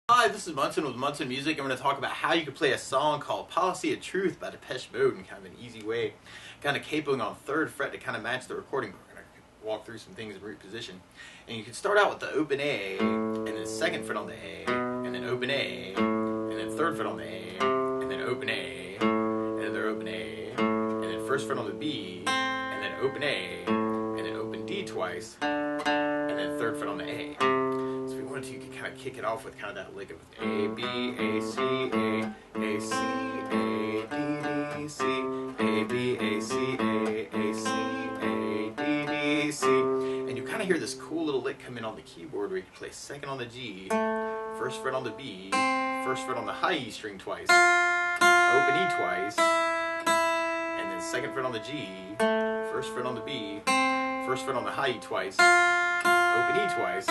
Hi, this is Munson with Munson Music. I'm going to talk about how you can play a song called Policy of Truth by Depeche Mode in kind of an easy way. Kind of capoing on 3rd fret to kind of match the recording. We're going to walk through some things in root position. And you can start out with the open A, and then 2nd fret on the A, and then open A, and then 3rd fret on the A, and then open A, and then open A, and then 1st fret on the B, and then open A, and then open D twice, and then 3rd fret on the A. You can kind of kick it off with kind of that lick of A, B, A, C, A, C, A, D, D, C, A, B, A, C, A, C, A, D, D, C. And you kind of hear this cool little lick come in on the keyboard where you can play 2nd on the G, 1st fret on the B, 1st fret on the high E string twice, open E twice, and then 2nd fret on the G, 1st fret on the B, 1st fret on the high E twice, open E twice,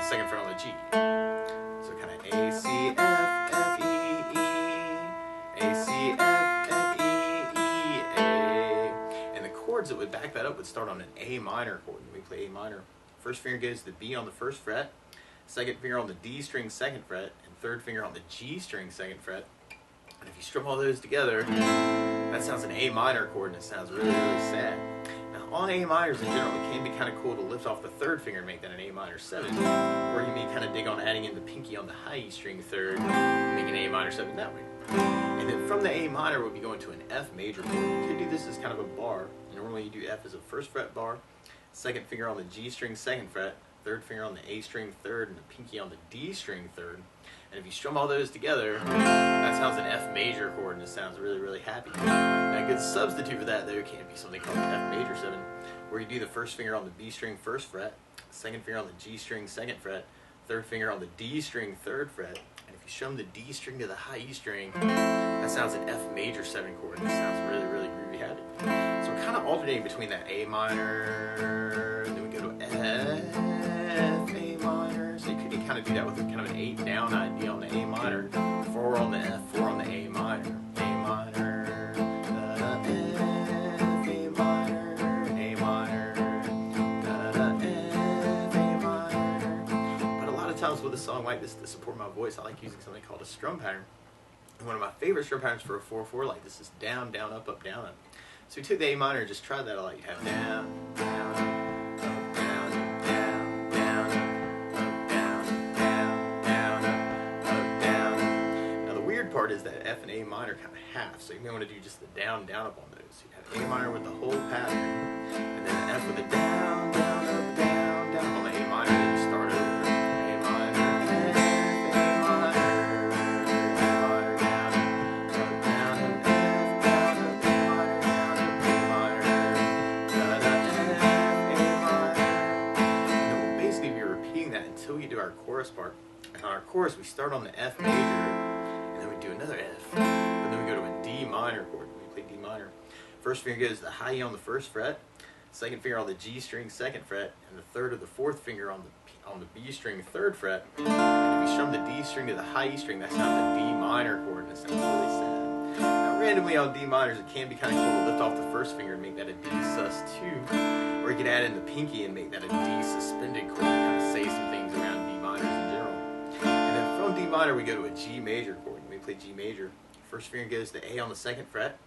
2nd fret on the G. So kind of A, C, F, F, E, E, A, C, F, F, E, E, A. And the chords that would back that up would start on an A minor chord. We play A minor. 1st finger goes to the B on the 1st fret, 2nd finger on the D string 2nd fret, and 3rd finger on the G string 2nd fret. And if you strum all those together, that sounds an A minor chord, and it sounds really, really sad. On A minors in general, it can be kind of cool to lift off the 3rd finger and make that an A minor 7. Or you may kind of dig on adding in the pinky on the high E string 3rd and make an A minor 7 that way. And then from the A minor, we'll be going to an F major chord. You could do this as kind of a bar. Normally you do F as a 1st fret bar, 2nd finger on the G string 2nd fret, 3rd finger on the A string 3rd, and the pinky on the D string 3rd. And if you strum all those together, that sounds an F major chord, and it sounds really, really happy. Now, a good substitute for that, though, can be something called F major 7, where you do the 1st finger on the B string 1st fret, 2nd finger on the G string 2nd fret, 3rd finger on the D string 3rd fret, and if you strum the D string to the high E string, that sounds an F major 7 chord, and it sounds really, really groovy happy. So we're kind of alternating between that A minor, and then we go to F, A minor. So you could kind of do that with kind of an 8 down idea on the A minor, 4 on the F, 4 on the A minor, A minor, F, A minor, A minor, F, A minor. But a lot of times with a song like this, to support my voice, I like using something called a strum pattern. And one of my favorite strum patterns for a 4/4 like this is down, down, up, up, down, up. So we took the A minor and just tried that. I like have down, down, up, down, down, down, up, down, down, down, up, down. Now the weird part is that F and A minor kind of half, so you may want to do just the down, down, up on those. So you have A minor with the whole pattern, and then the F with a down, down, up, down, down on the A minor, and then you start over. A minor, F, A minor, A minor, down, up, down, up, F, down, up, A minor, down, up, A minor, da, da, F, A minor. And then we'll basically be repeating that until we do our chorus part. And on our chorus, we start on the F major, and then we do another F, but then we go to a D minor chord. We play D minor. 1st finger goes to the high E on the 1st fret, 2nd finger on the G string 2nd fret, and the 3rd or the 4th finger on the B string 3rd fret. And if you strum the D string to the high E string, that sounds a D minor chord, and it sounds really sad. Now, randomly on D minors, it can be kind of cool to lift off the 1st finger and make that a D sus2, or you could add in the pinky and make that a D suspended chord, and kind of say some things around D minors in general. And then from D minor, we go to a G major chord. We play G major. 1st finger goes to A on the 2nd fret,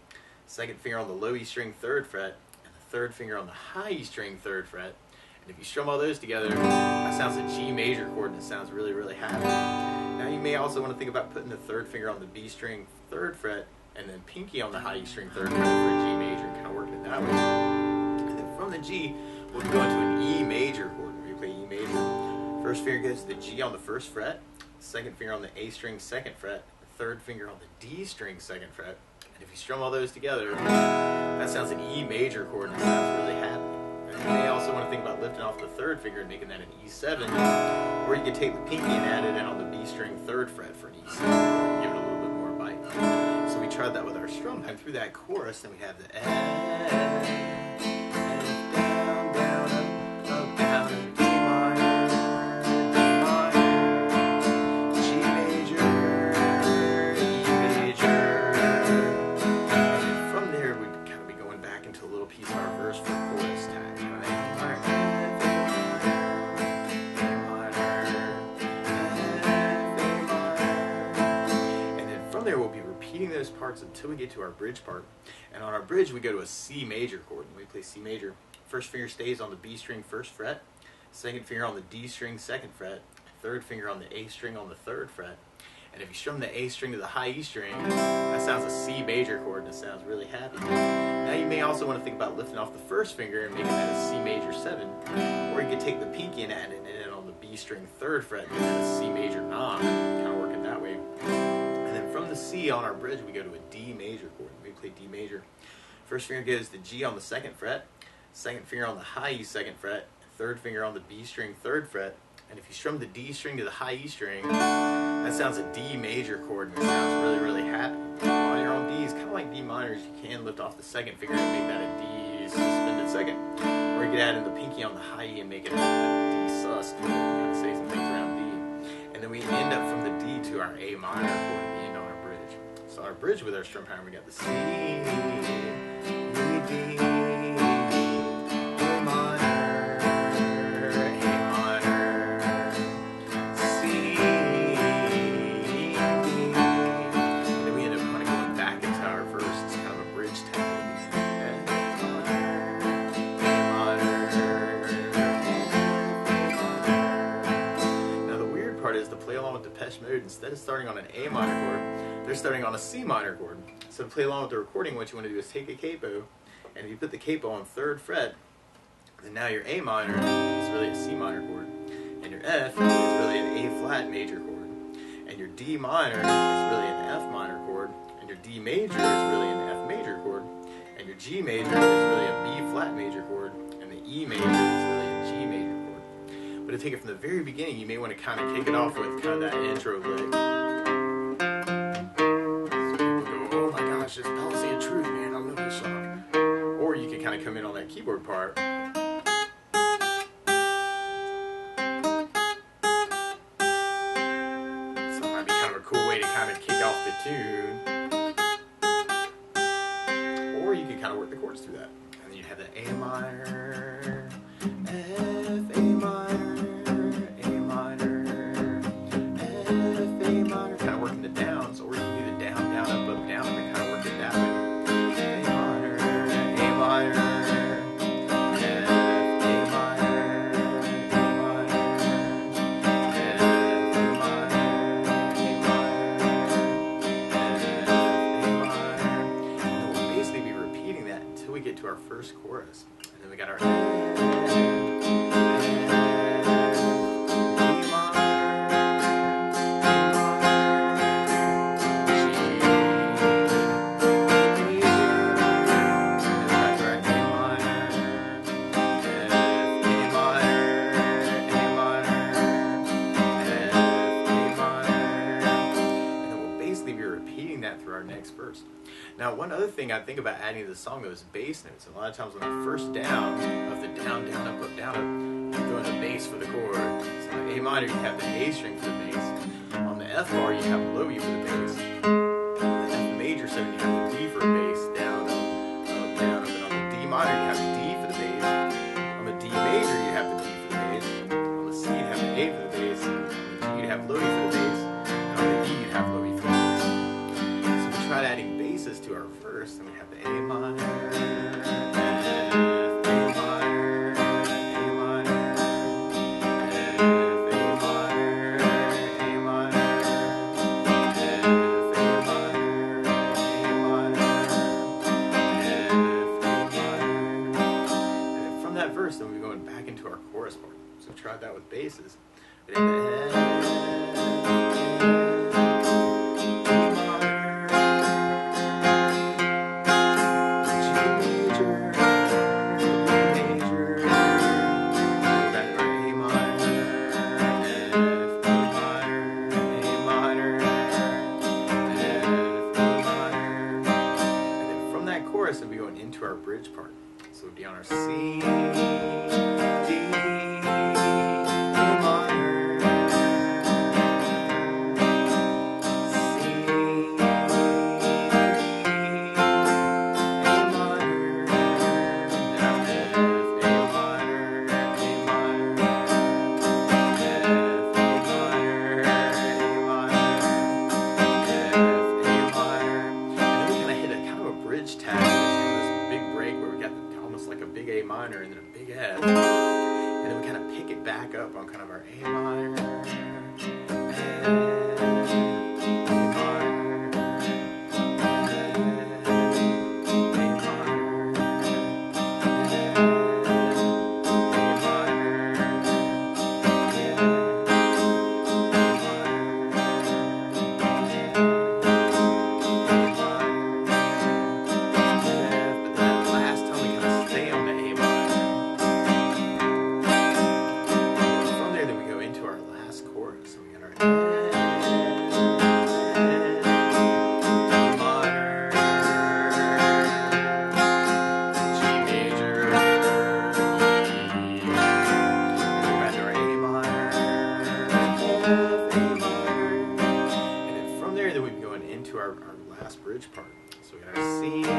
2nd finger on the low E string 3rd fret, and the 3rd finger on the high E string 3rd fret. And if you strum all those together, that sounds a G major chord, and it sounds really, really happy. Now you may also want to think about putting the 3rd finger on the B string 3rd fret, and then pinky on the high E string 3rd fret for a G major, and kind of working it that way. And then from the G, we'll be going to an E major chord, where you play E major. 1st finger goes to the G on the 1st fret, 2nd finger on the A string 2nd fret, 3rd finger on the D string 2nd fret. And if you strum all those together, that sounds an E major chord, and it sounds really happy. And you may also want to think about lifting off the 3rd finger and making that an E7, or you could take the pinky and add it in on the B string 3rd fret for an E7, or give it a little bit more bite. So we tried that with our strum, and through that chorus, then we have the F. hardest parts until we get to our bridge part. And on our bridge, we go to a C major chord. When we play C major, first finger stays on the B string first fret, second finger on the D string second fret, third finger on the A string on the third fret. And if you strum the A string to the high E string, that sounds a C major chord, and it sounds really happy. Now you may also want to think about lifting off the first finger and making that a C major 7, or you could take the pinky and add it on the B string third fret and make that a C major 9, kind of work it that way. And then from the C on our bridge, we go to a D major chord. We play D major. First finger goes to G on the second fret, second finger on the high E second fret, third finger on the B string third fret. And if you strum the D string to the high E string, that sounds a D major chord, and it sounds really, really happy. While you're on Ds, kind of like D minors, you can lift off the second finger and make that a D suspended second. Or you could add in the pinky on the high E and make it a D sus. Kind of say some things around D. And then we end up from the D to our A minor chord at the end on our bridge. So our bridge with our strum pattern, we got the C, E, D, is to play along with Depeche Mode. Instead of starting on an A minor chord, they're starting on a C minor chord. So to play along with the recording, what you want to do is take a capo, and if you put the capo on 3rd fret, then now your A minor is really a C minor chord, and your F is really an A flat major chord, and your D minor is really an F minor chord, and your D major is really an F major chord, and your G major is really a B flat major chord, and the E major is really a G major chord. But to take it from the very beginning, you may want to kind of kick it off with kind of that intro lick. So people go, oh my gosh, it's Policy of Truth, man, I love this song. Or you can kind of come in on that keyboard part. So it might be kind of a cool way to kind of kick off the tune. Or you can kind of work the chords through that. And then you have the A minor, F, A minor, to our first chorus, and then we got our verse. Now, one other thing I think about adding to the song, though, is bass notes. And a lot of times on the first down of the down, down, up, up, down, up, you throw in the bass for the chord. So on the A minor, you have the A string for the bass. On the F bar, you have low E for the bass. On the F major 7, you have the D for a bass, down, up, down, up. And on the D minor, you have the D for the bass. On the D major, you have the D for the bass. On the C, you have the A for the bass. On the G, you have low E for the bass. And on the E, you have low E for the bass. Try adding basses to our verse, and we have the A minor, F, A minor, A minor, F, A minor, A minor, F, A minor, A minor, F, A minor. And then from that verse, then we're going back into our chorus part. So try that with basses. We have the and we going into our bridge part. So we'll be on our C, D, A minor, C, D, A minor, now F, A minor, A minor, F, A minor, A minor, F, A minor. our A minor, into our last bridge part. So we got our C, D, A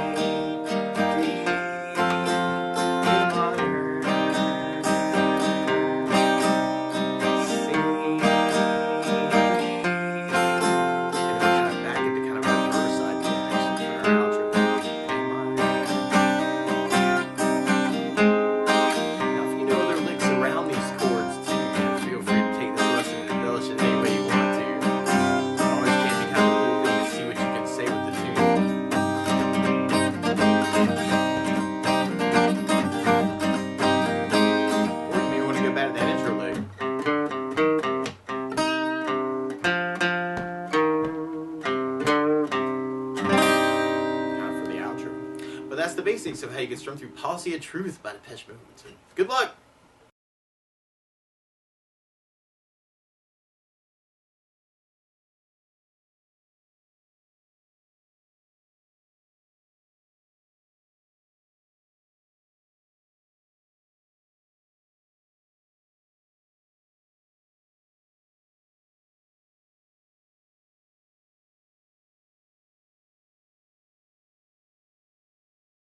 minor, C, and then we kind of back into kind of our first side action for our outro. A minor. Now, if you know other licks around these chords too, feel free to take this lesson and embellish it any way you want to. Always can be kind of a cool thing to see what you can say with the tune. Or you may want to go back to that intro lick. Kind of for the outro. But that's the basics of how you can strum through Policy of Truth by Depeche Mode. So, good luck!